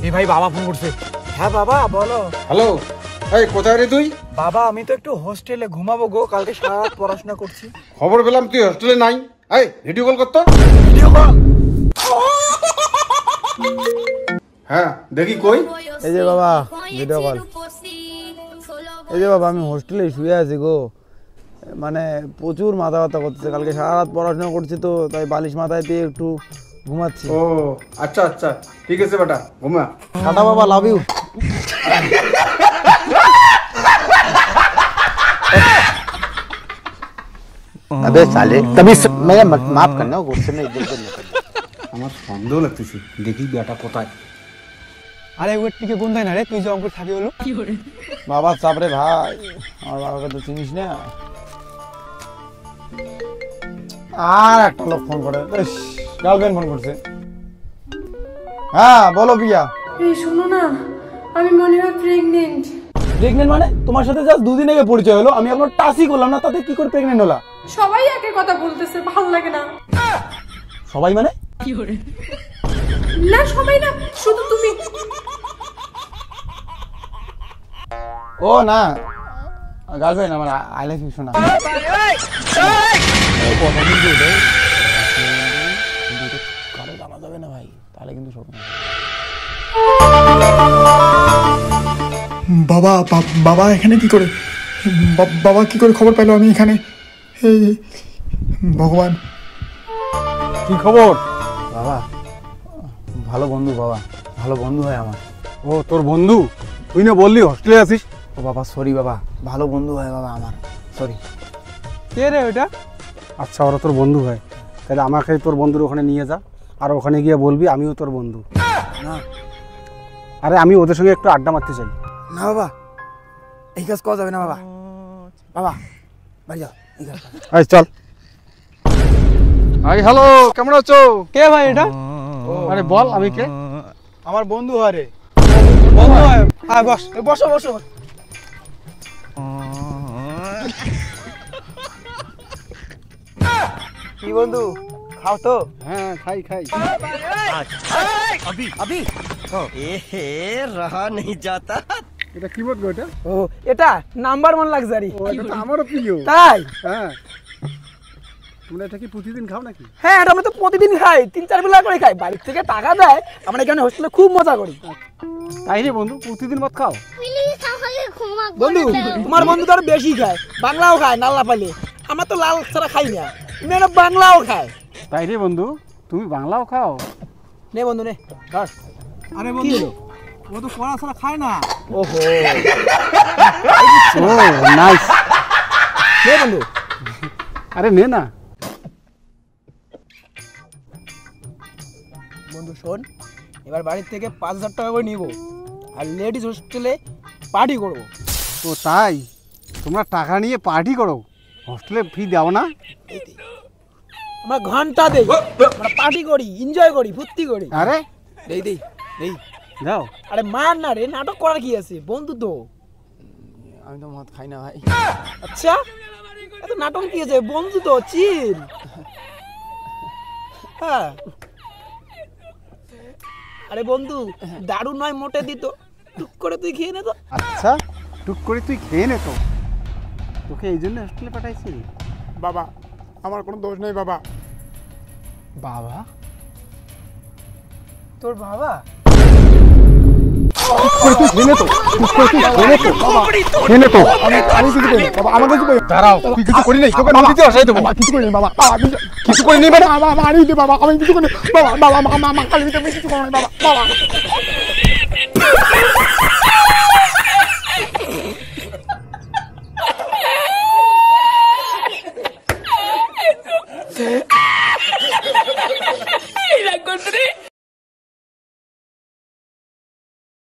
এই ভাই বাবা ফোন করছে। হ্যাঁ বাবা বলো। হ্যালো, এই কোথায় রে তুই? বাবা আমি তো একটু হোস্টেলে ঘুমাবো গো, কালকে সারা রাত পড়াশোনা করছি। খবর পেলাম তুই হোস্টেলে নাই। এই ভিডিও কল করতো। Video call? হ্যাঁ দেখি কই। এই যে বাবা ভিডিও কল। এই যে বাবা আমি হোস্টেলে শুয়ে আছি গো, মানে প্রচুর মাথা ব্যথা করতেছে, কালকে সারা রাত পড়াশোনা করছি তো তাই বালিশ মাথায় দিয়ে একটু ঘুমাচ্ছি। ও আচ্ছা আচ্ছা ঠিক আছে বেটা, ঘুমা। টাটা বাবা, লাভ ইউ। अबे साले तभी मैं माफ करना, गुस्से में इधर-उधर मत करना। আমার সন্দেহ লাগতেছে, দেখি বেটা কোথায়। আরে ওর টিকে কোন দেয় না রে, তুই যে অঙ্কুর থাকি হলো বাবা চাপ রে ভাই, আমার বাবাকে তো চিনিস না। আর একটা লোক ফোন করে, গার্লফ্রেন্ড ফোন করছে। হ্যাঁ বলো পিয়া। এই শোনো না, আমি মনে হয় প্রেগনেন্ট। প্রেগনেন্ট মানে? তোমার সাথে জাস্ট দুদিন আগে পরিচয় হলো, আমি এখনো টাচই করলাম না, তাতে কি করে প্রেগনেন্ট হলা? সবাই একই কথা বলতেছে, ভালো লাগে না। সবাই মানে? না সবাই না, শুধু তুমি। ও না, গার্লফ্রেন্ড আমার, আই লাভ ইউ শোনা। কারো জানা যাবে না ভাই, তাহলে কিন্তু সব। বাবা বাবা এখানে কি করে? বাবা কি করে খবর পেলো আমি এখানে? এই ভগবান, কি খবর? বাবা ভালো বন্ধু, বাবা ভালো বন্ধু হয় আমার। ও তোর বন্ধু? তুই না বললি হোস্টেলে আছিস? ও বাবা সরি বাবা, ভালো বন্ধু হয় বাবা আমার, সরি। কে রে ওটা? আচ্ছা ওরা তোর বন্ধু হয়, তাহলে আমাকে তোর বন্ধুর ওখানে নিয়ে যা, আর ওখানে গিয়ে বলবি আমিও তোর বন্ধু। না আরে আমি ওদের সঙ্গে একটু আড্ডা মারতে চাই। না বাবা, এই কাজ করা যাবে না বাবা। বাবা বাড়ি যাও, এই কাজ। এই চল। হাই হ্যালো, কেমন আছো? কে ভাই এটা? আরে বল আমি কে? আমার বন্ধু হয় রে। বন্ধু হয়? হ্যাঁ বস, বসো বসো। কি বন্ধু, খাও তো? হ্যাঁ খাই খাই। আবি रहा नहीं जाता। এটা কি বলবো এটা? ও এটা নাম্বার 1 লাক্সারি। ও এটা তো আমারও প্রিয়। তাই? হ্যাঁ। তোমরা এটা কি প্রতিদিন খাও নাকি? হ্যাঁ এটা আমরা তো প্রতিদিন খাই, 3-4 বেলা করে খাই, বাড়ি থেকে টাকা দেয়, আমরা এখানে হোস্টেলে খুব মজা করি। তাই রে বন্ধু, প্রতিদিন মত খাও? বন্ধু তোমার বন্ধু তো আরো বেশি খায়, বাংলাও খায় নাল্লা পালে, আমরা তো লাল ছাড়া খাই না, মেয়েরা বাংলাও খায়। তাই রে বন্ধু, তুমি বাংলাও খাও? নে বন্ধু নে ধর। আরে কি বন্ধু হলো? ও তো পড়া ছাড়া খায় না। ওহো ও নাইস। নে বন্ধু। আরে নে না। বন্ধু শোন, এবার বাড়ির থেকে 5,000 টাকা করে নিব, আর লেডিস হোস্টেলে পার্টি করব। ও তাই? তোমরা টাকা নিয়ে পার্টি করো, হোস্টেলে ফি দাও না? আমরা ঘন্টা দেই, আমরা পার্টি করি, এনজয় করি, ফুর্তি করি। আরে দেই দেই দেই দাও। আরে মার না রে, নাটক করার কি আছে, বন্ধু তো। আমি তো মদ খাই না ভাই। আচ্ছা এত নাটক কি আছে, বন্ধু তো, চিল। হ্যাঁ আরে বন্ধু দারু নয় মোটে দিত, টুক করে তুই খেয়ে নে তো। আচ্ছা টুক করে তুই খেয়ে নে তো, তোকে এই জন্য হোস্টেলে পাঠাইছি। বাবা আমার কোনো দোষ নেই বাবা। বাবা? তোর বাবা? আমি কিছু করিনি বাবা, আমাকে কিছু করিনি। দাঁড়াও, তুই কিছু করি নাই, তোকে নদীতে ভাসাই দেবো। কিছু করিনি বাবা, কিছু করি নাই মানে? বাবা মারি দে বাবা, আমি কিছু করিনি বাবা, বাবা মা কালি দিতে কিছু করিনি বাবা, বাবা। la encontré.